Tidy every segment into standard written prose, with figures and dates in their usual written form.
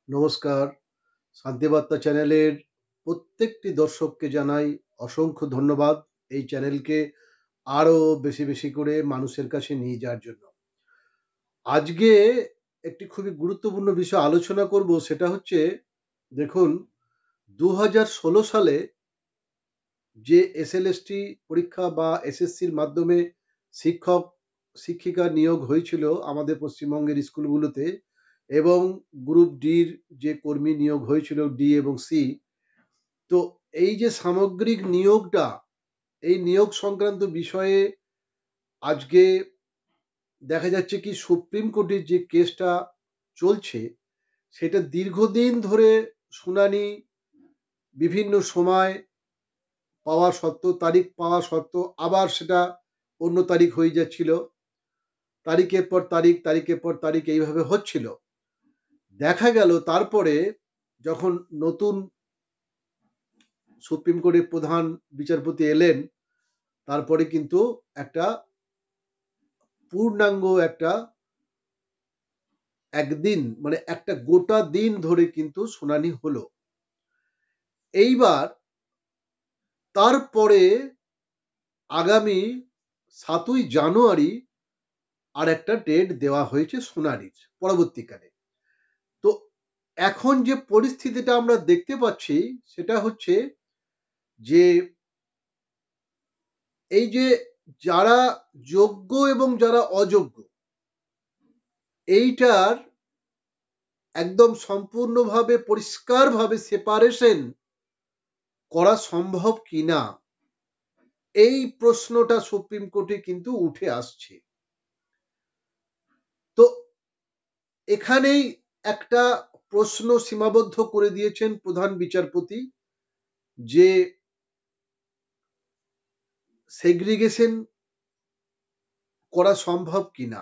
নমস্কার, শান্তিবার্তা চ্যানেলের প্রত্যেকটি দর্শককে জানাই অসংখ্য ধন্যবাদ এই চ্যানেলকে আরো বেশি বেশি করে মানুষের কাছে নিয়ে যাওয়ার জন্য। আজকে একটি খুবই গুরুত্বপূর্ণ বিষয় আলোচনা করব, সেটা হচ্ছে দেখুন 2016 সালে যে এসএলএসটি পরীক্ষা বা এসএসসির মাধ্যমে শিক্ষক শিক্ষিকা নিয়োগ হয়েছিল আমাদের পশ্চিমবঙ্গের স্কুলগুলোতে, এবং গ্রুপ ডির যে কর্মী নিয়োগ হয়েছিল ডি এবং সি, তো এই যে সামগ্রিক নিয়োগটা, এই নিয়োগ সংক্রান্ত বিষয়ে আজকে দেখা যাচ্ছে কি সুপ্রিম কোর্টের যে কেসটা চলছে সেটা দীর্ঘদিন ধরে শুনানি, বিভিন্ন সময় পাওয়া সত্ত্বেও, তারিখ পাওয়া সত্ত্বেও আবার সেটা অন্য তারিখ হয়ে যাচ্ছিল, তারিখের পর তারিখ, তারিখের পর তারিখ এইভাবে হচ্ছিল। দেখা গেল তারপরে যখন নতুন সুপ্রিম কোর্টের প্রধান বিচারপতি এলেন, তারপরে কিন্তু একটা পূর্ণাঙ্গ একটা একদিন মানে একটা গোটা দিন ধরে কিন্তু শুনানি হলো। এইবার তারপরে আগামী 7ই জানুয়ারি আর একটা ডেট দেওয়া হয়েছে শুনানির পরবর্তীকালে। তো এখন যে পরিস্থিতিটা আমরা দেখতে পাচ্ছি সেটা হচ্ছে যে এই যে যারা যোগ্য এবং যারা অযোগ্য, এইটার একদম সম্পূর্ণভাবে পরিষ্কারভাবে সেপারেশন করা সম্ভব কিনা, এই প্রশ্নটা সুপ্রিম কোর্টে কিন্তু উঠে আসছে। তো এখানেই একটা প্রশ্ন সীমাবদ্ধ করে দিয়েছেন প্রধান বিচারপতি, যে সেগ্রিগেশন করা সম্ভব কিনা।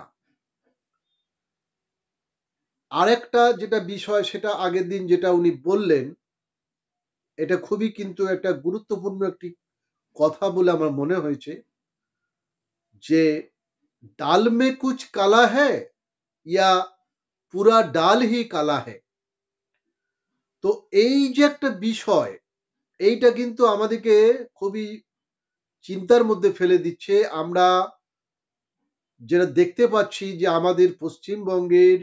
আরেকটা যেটা বিষয়, সেটা আগের দিন যেটা উনি বললেন, এটা খুবই কিন্তু একটা গুরুত্বপূর্ণ একটি কথা বলে আমার মনে হয়েছে, যে ডাল মে কুছ কালা হ্যায় ইয়া পুরা ডাল হি কালা হ্যায়। তো এই যে একটা বিষয়, এইটা কিন্তু আমাদেরকে খুবই চিন্তার মধ্যে ফেলে দিচ্ছে। আমরা যেটা দেখতে পাচ্ছি যে আমাদের পশ্চিমবঙ্গের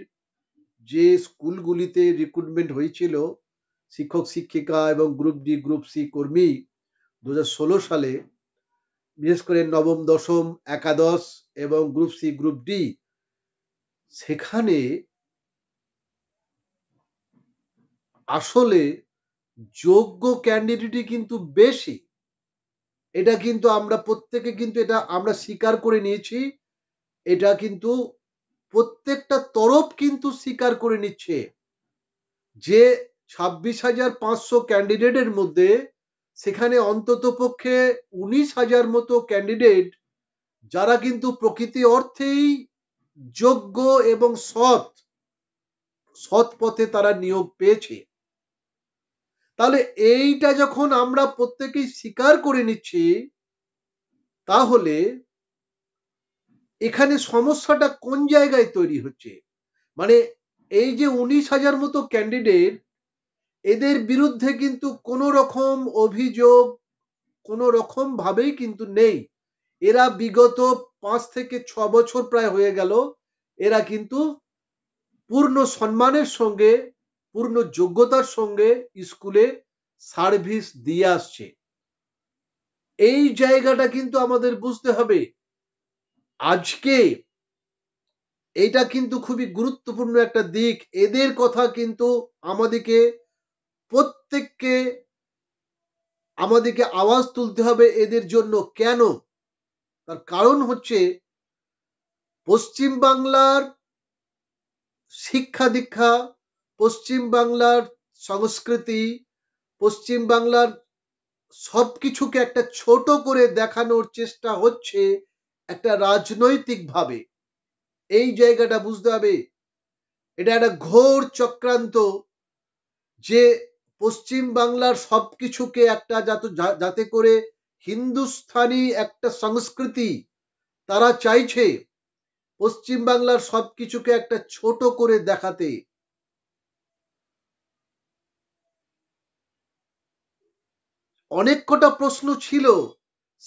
যে স্কুলগুলিতে রিক্রুটমেন্ট হয়েছিল শিক্ষক শিক্ষিকা এবং গ্রুপ ডি গ্রুপ সি কর্মী 2016 সালে, বিশেষ করে নবম দশম একাদশ এবং গ্রুপ সি গ্রুপ ডি, সেখানে আসলে যোগ্য ক্যান্ডিডেটই কিন্তু বেশি। এটা কিন্তু আমরা প্রত্যেকে কিন্তু এটা আমরা স্বীকার করে নিয়েছি, এটা কিন্তু প্রত্যেকটা তরফ কিন্তু স্বীকার করে নিচ্ছে যে 26,500 ক্যান্ডিডেটের মধ্যে সেখানে অন্তত পক্ষে 19,000 মতো ক্যান্ডিডেট যারা কিন্তু প্রকৃতি অর্থেই যোগ্য এবং সৎ পথে তারা নিয়োগ পেয়েছে। তাহলে এইটা যখন আমরা প্রত্যেকেই স্বীকার করে নিচ্ছি, তাহলে এখানে সমস্যাটা কোন জায়গায় তৈরি হচ্ছে। মানে এই যে 19,000 মতো ক্যান্ডিডেট, এদের বিরুদ্ধে কিন্তু কোনো রকম অভিযোগ কোনো রকম ভাবেই কিন্তু নেই। এরা বিগত 5 থেকে 6 বছর প্রায় হয়ে গেল, এরা কিন্তু পূর্ণ সম্মানের সঙ্গে, পূর্ণ যোগ্যতার সঙ্গে স্কুলে সার্ভিস দিয়ে আসছে। এই জায়গাটা কিন্তু আমাদের বুঝতে হবে। আজকে এইটা কিন্তু খুবই গুরুত্বপূর্ণ একটা দিক। এদের কথা কিন্তু আমাদেরকে প্রত্যেককে আওয়াজ তুলতে হবে এদের জন্য। কেন? তার কারণ হচ্ছে পশ্চিম বাংলার শিক্ষা দীক্ষা, পশ্চিম বাংলার সংস্কৃতি, পশ্চিম বাংলার সবকিছুকে একটা ছোট করে দেখানোর চেষ্টা হচ্ছে একটা রাজনৈতিক ভাবে। এই জায়গাটা বুঝতে হবে। এটা একটা ঘোর চক্রান্ত, যে পশ্চিম বাংলার সবকিছুকে একটা যাতে করে হিন্দুস্থানি একটা সংস্কৃতি তারা চাইছে, পশ্চিমবাংলার সবকিছুকে একটা ছোট করে দেখাতে। অনেক কটা প্রশ্ন ছিল,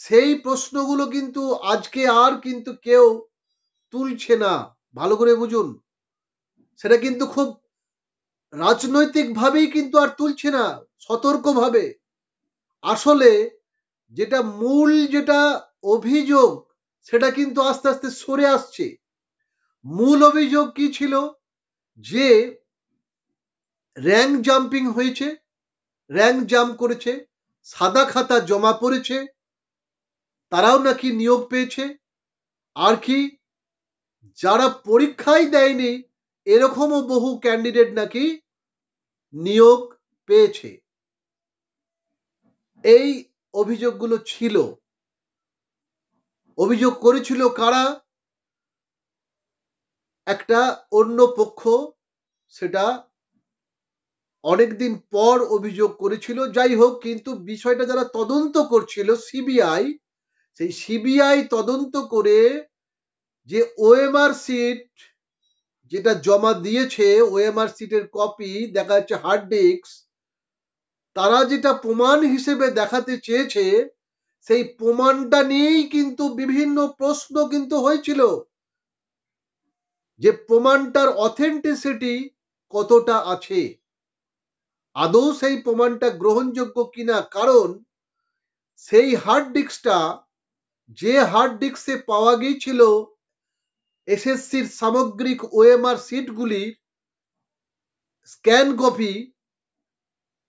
সেই প্রশ্নগুলো কিন্তু আজকে আর কিন্তু কেউ তুলছে না। ভালো করে বুঝুন, সেটা কিন্তু খুব রাজনৈতিক ভাবেই কিন্তু আর তুলছে না, সতর্কভাবে। আসলে যেটা মূল যেটা অভিযোগ, সেটা কিন্তু আস্তে আস্তে সরে আসছে। মূল অভিযোগ কি ছিল? যে র্যাঙ্ক জাম্পিং হয়েছে, র্যাঙ্ক জাম্প করেছে, সাদা খাতা জমা পড়েছে, তারাও নাকি নিয়োগ পেয়েছে। আর কি, যারা পরীক্ষাই দেয়নি এরকমও বহু ক্যান্ডিডেট নাকি নিয়োগ পেয়েছে। এই অভিযোগগুলো ছিল। অভিযোগ করেছিল কারা? একটা অন্য পক্ষ, সেটা অনেকদিন পর অভিযোগ করেছিল। যাই হোক, কিন্তু বিষয়টা যারা তদন্ত করছিল, সিবিআই, সেই সিবিআই তদন্ত করে যে ওএমআর সিট যেটা জমা দিয়েছে, ওএমআর সিটের কপি দেখা যাচ্ছে হার্ড ডিস্ক, তারা যেটা প্রমাণ হিসেবে দেখাতে চেয়েছে, সেই প্রমাণটা নিয়েই কিন্তু বিভিন্ন প্রশ্ন কিন্তু হয়েছিল, যে প্রমাণটার অথেন্টিসিটি কতটা আছে, আদৌ সেই প্রমাণটা গ্রহণযোগ্য কিনা। কারণ সেই হার্ড ডিস্কটা, যে হার্ড ডিস্কে পাওয়া গিয়েছিল এসএসসির সামগ্রিক ওএমআর সিটগুলির স্ক্যান কপি,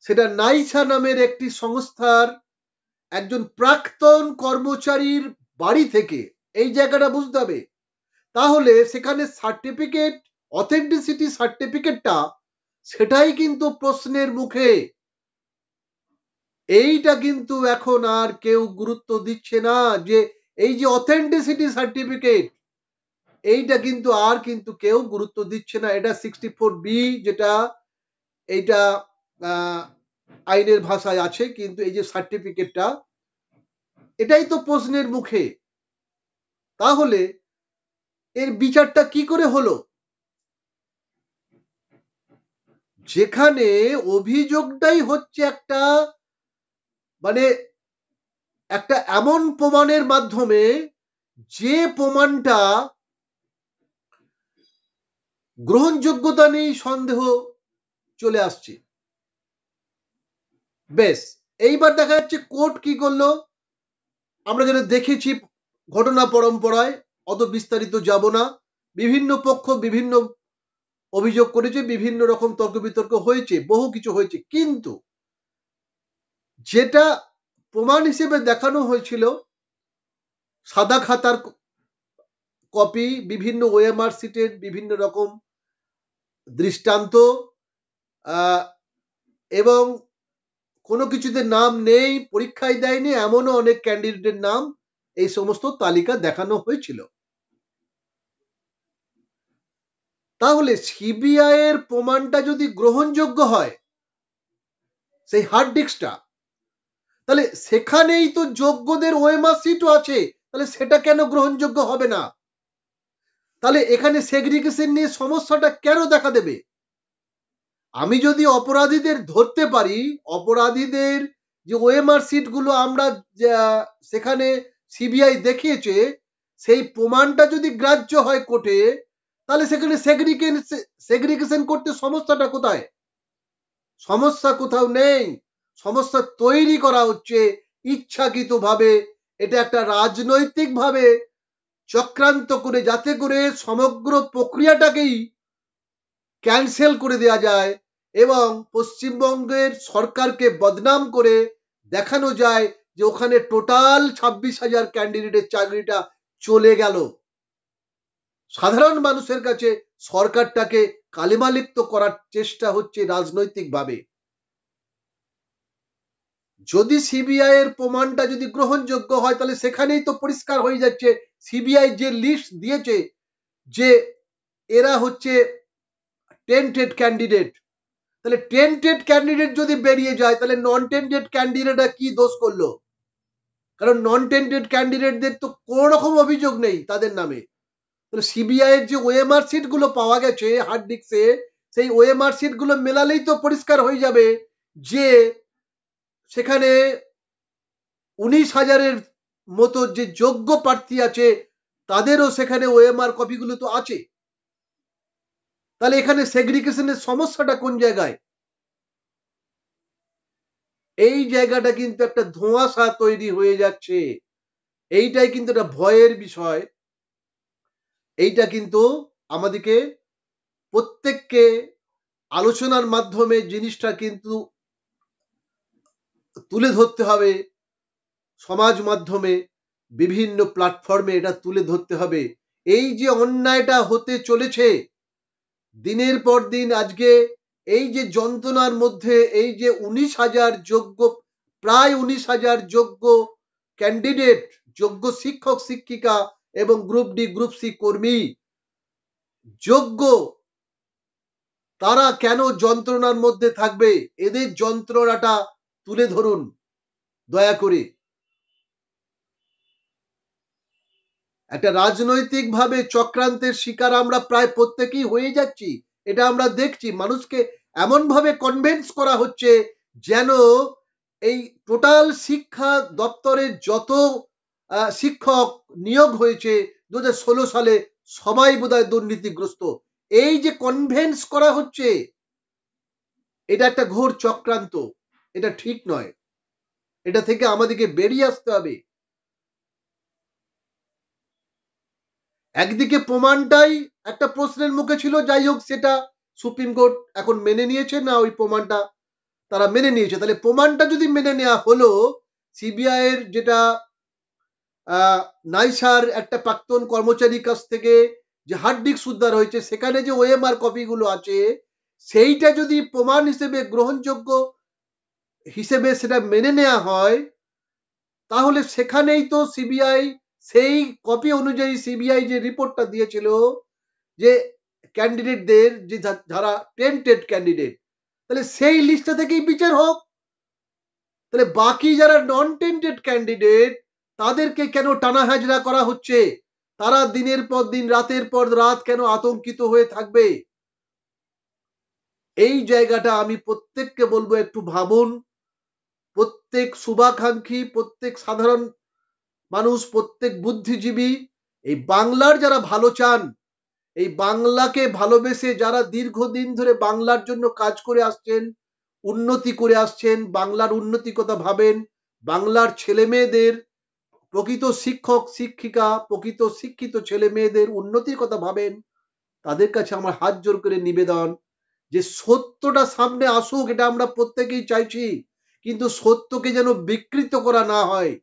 সেটা নাইসা নামের একটি সংস্থার একজন প্রাক্তন কর্মচারীর বাড়ি থেকে। এই জায়গাটা বুঝতে হবে। তাহলে সেখানে সার্টিফিকেট, অথেন্টিসিটি সার্টিফিকেটটা, সেটাই কিন্তু প্রশ্নের মুখে। এইটা কিন্তু এখন আর কেউ গুরুত্ব দিচ্ছে না, যে এই যে অথেন্টিসিটি সার্টিফিকেট, এইটা কিন্তু আর কিন্তু কেউ গুরুত্ব দিচ্ছে না। এটা 64B, যেটা এইটা আইনের ভাষায় আছে, কিন্তু এই যে সার্টিফিকেটটা, এটাই তো প্রশ্নের মুখে। তাহলে এর বিচারটা কি করে হলো? যেখানে অভিযোগটাই হচ্ছে একটা, মানে একটা এমন প্রমাণের মাধ্যমে, যে প্রমাণটা গ্রহণযোগ্যতা নেই, সন্দেহ চলে আসছে। বেশ, এইবার দেখা যাচ্ছে কোর্ট কি করলো, আমরা যেটা দেখেছি ঘটনা পরম্পরায়, অত বিস্তারিত যাব না। বিভিন্ন পক্ষ বিভিন্ন অভিযোগ করেছে, বিভিন্ন রকম তর্ক বিতর্ক হয়েছে, বহু কিছু হয়েছে, কিন্তু যেটা প্রমাণ হিসেবে দেখানো হয়েছিল, সাদা খাতার কপি, বিভিন্ন ওএমআর সিটের বিভিন্ন রকম দৃষ্টান্ত, এবং কোনো কিছুতে নাম নেই, পরীক্ষায় দেয়নি এমনও অনেক ক্যান্ডিডেটের নাম এই সমস্ত তালিকা দেখানো হয়েছিল। তাহলে সিবিআই এর প্রমাণটা যদি গ্রহণযোগ্য হয়, সেই হার্ড ডিস্কটা, তাহলে সেখানেই তো যোগ্যদের ওএমআর সিটও আছে, তাহলে সেটা কেন গ্রহণযোগ্য হবে না? তাহলে এখানে সেগ্রিগেশন নিয়ে সমস্যাটা কেন দেখা দেবে? আমি যদি অপরাধীদের ধরতে পারি, অপরাধীদের যে ওএমআর সিটগুলো আমরা সেখানে সিবিআই দেখিয়েছে, সেই প্রমাণটা যদি গ্রাহ্য হয় কোর্টে, তাহলে সেখানে সেগ্রিগেশন করতে সমস্যাটা কোথায়? সমস্যা কোথাও নেই। সমস্যা তৈরি করা হচ্ছে ইচ্ছাকৃতভাবে। এটা একটা রাজনৈতিক ভাবে চক্রান্ত করে, যাতে করে সমগ্র প্রক্রিয়াটাকেই ক্যান্সেল করে দেওয়া যায় এবং পশ্চিমবঙ্গের সরকারকে বদনাম করে দেখানো যায় যে ওখানে টোটাল 26,000 ক্যান্ডিডেটের চাকরিটা চলে গেল। সাধারণ মানুষের কাছে সরকারটাকে কালিমালিপ্ত করার চেষ্টা হচ্ছে রাজনৈতিকভাবে। যদি সিবিআই এর প্রমাণটা যদি গ্রহণযোগ্য হয়, তাহলে সেখানেই তো পরিষ্কার হয়ে যাচ্ছে, সিবিআই যে লিস্ট দিয়েছে যে এরা হচ্ছে টেন্টেড ক্যান্ডিডেট, তাহলে টেন্টেড ক্যান্ডিডেট যদি বেরিয়ে যায়, তাহলে নন টেন্টেড ক্যান্ডিডেটরা কি দোষ করলো? কারণ নন টেন্টেড ক্যান্ডিডেটদের তো কোনো রকম অভিযোগ নেই তাদের নামে, তাহলে সিবিআই এর যে ওএমআর সিট গুলো পাওয়া গেছে হার্ড ডিস্কে, সেই ওএমআর সিট গুলো মেলালেই তো পরিষ্কার হয়ে যাবে যে সেখানে 19,000-এর মতো যে যোগ্য প্রার্থী আছে তাদেরও সেখানে ওএমআর কপিগুলো তো আছে। তাহলে এখানে সেগ্রিগেশনের সমস্যাটা কোন জায়গায়? এই জায়গাটা কিন্তু একটা ধোঁয়াশা তৈরি হয়ে যাচ্ছে। এইটাই কিন্তু একটা ভয়ের বিষয়। এইটা কিন্তু আমাদেরকে প্রত্যেককে আলোচনার মাধ্যমে জিনিসটা কিন্তু তুলে ধরতে হবে। সমাজ মাধ্যমে বিভিন্ন প্ল্যাটফর্মে এটা তুলে ধরতে হবে। এই যে অন্যায়টা হতে চলেছে দিনের পর দিন, আজকে এই যে যন্ত্রণার মধ্যে এই যে 19,000 যোগ্য, প্রায় 19,000 যোগ্য ক্যান্ডিডেট, যোগ্য শিক্ষক শিক্ষিকা এবং গ্রুপ ডি গ্রুপ সি কর্মী যোগ্য, তারা কেন যন্ত্রণার মধ্যে থাকবে? এদের যন্ত্রণাটা তুলে ধরুন দয়া করে। একটা রাজনৈতিক ভাবে চক্রান্তের শিকার আমরা প্রায় প্রত্যেকেই হয়ে যাচ্ছি। এটা আমরা দেখছি, মানুষকে এমন ভাবে কনভিন্স করা হচ্ছে যেন এই টোটাল শিক্ষা দপ্তরের যত শিক্ষক নিয়োগ হয়েছে 2016 সালে সবাই বোধহয় দুর্নীতিগ্রস্ত। এই যে কনভিন্স করা হচ্ছে, এটা একটা ঘোর চক্রান্ত। এটা ঠিক নয়। এটা থেকে আমাদেরকে বেরিয়ে আসতে হবে। একদিকে প্রমাণটাই একটা প্রশ্নের মুখে ছিল, যাই হোক সেটা সুপ্রিম কোর্ট এখন মেনে নিয়েছে, না ওই প্রমাণটা তারা মেনে নিয়েছে। তাহলে প্রমাণটা যদি মেনে নেওয়া হলো, সিবিআই এর যেটা নাইসার একটা প্রাক্তন কর্মচারীর কাছ থেকে যে হার্ড ডিস্ক উদ্ধার হয়েছে, সেখানে যে ওএমআর কপিগুলো আছে, সেইটা যদি প্রমাণ হিসেবে গ্রহণযোগ্য হিসেবে সেটা মেনে নেওয়া হয়, তাহলে সেখানেই তো সিবিআই সেই কপি অনুযায়ী সিবিআই যে রিপোর্টটা দিয়েছিল যে ক্যান্ডিডেটদের যে যারা টেন্টেড ক্যান্ডিডেট, তাহলে সেই লিস্টটা থেকেই বিচার হোক। তাহলে বাকি যারা নন টেন্টেড ক্যান্ডিডেট তাদেরকে কেন টানা হাজরা করা হচ্ছে? তারা দিনের পর দিন, রাতের পর রাত কেন আতঙ্কিত হয়ে থাকবে? এই জায়গাটা আমি প্রত্যেককে বলবো, একটু ভাবুন। প্রত্যেক শুভাকাঙ্ক্ষী, প্রত্যেক সাধারণ মানুষ, প্রত্যেক বুদ্ধিজীবী, এই বাংলার যারা ভালো চান, এই বাংলাকে ভালোবেসে যারা দীর্ঘদিন ধরে বাংলার জন্য কাজ করে আসছেন, উন্নতি করে আসছেন, বাংলার উন্নতির কথা ভাবেন, বাংলার ছেলে মেয়েদের, প্রকৃত শিক্ষক শিক্ষিকা, প্রকৃত শিক্ষিত ছেলে মেয়েদের উন্নতির কথা ভাবেন, তাদের কাছে আমার হাত জোর করে নিবেদন যে সত্যটা সামনে আসুক। এটা আমরা প্রত্যেকেই চাইছি, কিন্তু সত্যকে যেন বিকৃত করা না হয়,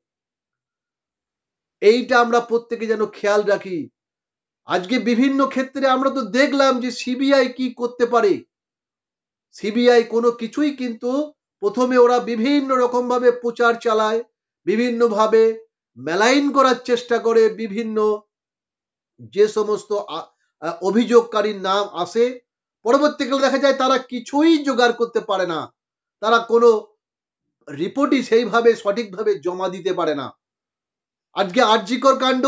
এইটা আমরা প্রত্যেকে যেন খেয়াল রাখি। আজকে বিভিন্ন ক্ষেত্রে আমরা তো দেখলাম যে সিবিআই কি করতে পারে। সিবিআই কোনো কিছুই কিন্তু প্রথমে ওরা বিভিন্ন রকম ভাবে প্রচার চালায়, বিভিন্ন ভাবে মেলাইন করার চেষ্টা করে, বিভিন্ন যে সমস্ত অভিযোগকারীর নাম আসে, পরবর্তীকালে দেখা যায় তারা কিছুই জোগাড় করতে পারে না, তারা কোনো রিপোর্টই সেইভাবে সঠিকভাবে জমা দিতে পারে না। আজকে আরজিকর কাণ্ড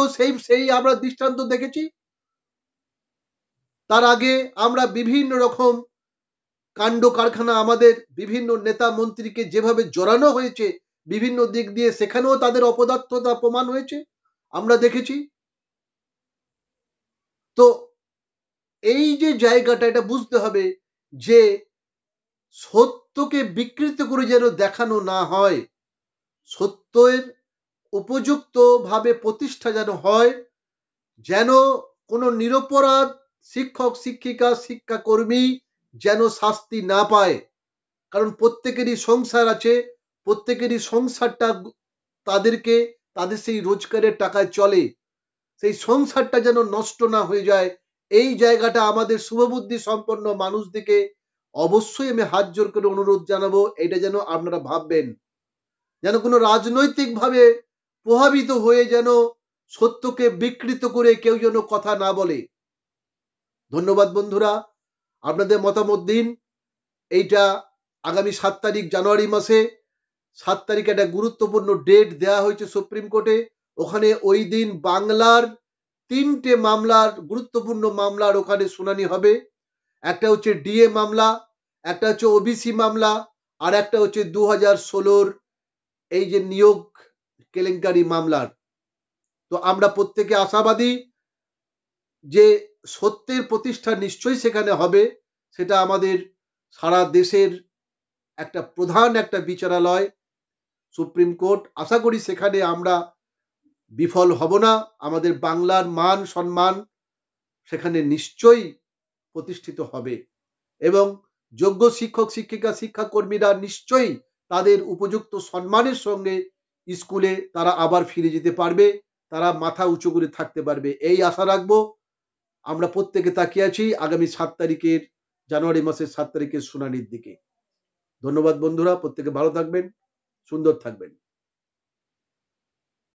সেই আমরা দৃষ্টান্ত দেখেছি। তার আগে আমরা বিভিন্ন রকম কাণ্ড কারখানা, আমাদের বিভিন্ন নেতা মন্ত্রীকে যেভাবে জড়ানো হয়েছে বিভিন্ন দিক দিয়ে, সেখানেও তাদের অপদার্থতা প্রমাণ হয়েছে, আমরা দেখেছি। তো এই যে জায়গাটা, এটা বুঝতে হবে যে সত্যকে বিকৃত করে যেন দেখানো না হয়, সত্যের উপযুক্ত ভাবে প্রতিষ্ঠা যেন হয়, যেন কোনো নিরপরাধ শিক্ষক শিক্ষিকা শিক্ষাকর্মী যেন শাস্তি না পায়। কারণ প্রত্যেকেরই সংসার আছে, প্রত্যেকেরই সংসারটা তাদেরকে তাদের সেই রোজগারের টাকায় চলে, সেই সংসারটা যেন নষ্ট না হয়ে যায়। এই জায়গাটা আমাদের শুভবুদ্ধি সম্পন্ন মানুষদিকে অবশ্যই আমি হাত জোর করে অনুরোধ জানাবো, এটা যেন আপনারা ভাববেন, যেন কোনো রাজনৈতিক ভাবে প্রভাবিত হয়ে যেন সত্যকে বিকৃত করে কেউ যেন কথা না বলে। ধন্যবাদ বন্ধুরা, আপনাদের মতামত দিন। এইটা আগামী 7 তারিখ জানুয়ারি মাসে 7 তারিখে একটা গুরুত্বপূর্ণ ডেট দেওয়া হয়েছে সুপ্রিম কোর্টে। ওখানে ওই দিন বাংলার তিনটে মামলার গুরুত্বপূর্ণ মামলার ওখানে শুনানি হবে। একটা হচ্ছে ডিএ মামলা, একটা হচ্ছে ওবিসি মামলা, আর একটা হচ্ছে 2016 এই যে নিয়োগ কেলেঙ্কারি মামলার। তো আমরা প্রত্যেকে আশাবাদী যে সত্যের প্রতিষ্ঠা নিশ্চয়ই সেখানে হবে। সেটা আমাদের সারা দেশের একটা প্রধান একটা বিচারালয় সুপ্রিম কোর্ট। আশা করি সেখানে আমরা বিফল হব না। আমাদের বাংলার মান সম্মান সেখানে নিশ্চয়ই প্রতিষ্ঠিত হবে এবং যোগ্য শিক্ষক শিক্ষিকা শিক্ষাকর্মীরা নিশ্চয়ই তাদের উপযুক্ত সম্মানের সঙ্গে স্কুলে তারা আবার ফিরে যেতে পারবে, তারা মাথা উঁচু করে থাকতে পারবে, এই আশা রাখবো। আমরা প্রত্যেকে তাকিয়ে আছি আগামী 7 তারিখের জানুয়ারি মাসের 7 তারিখের শুনানির দিকে। ধন্যবাদ বন্ধুরা, প্রত্যেকে ভালো থাকবেন, সুন্দর থাকবেন।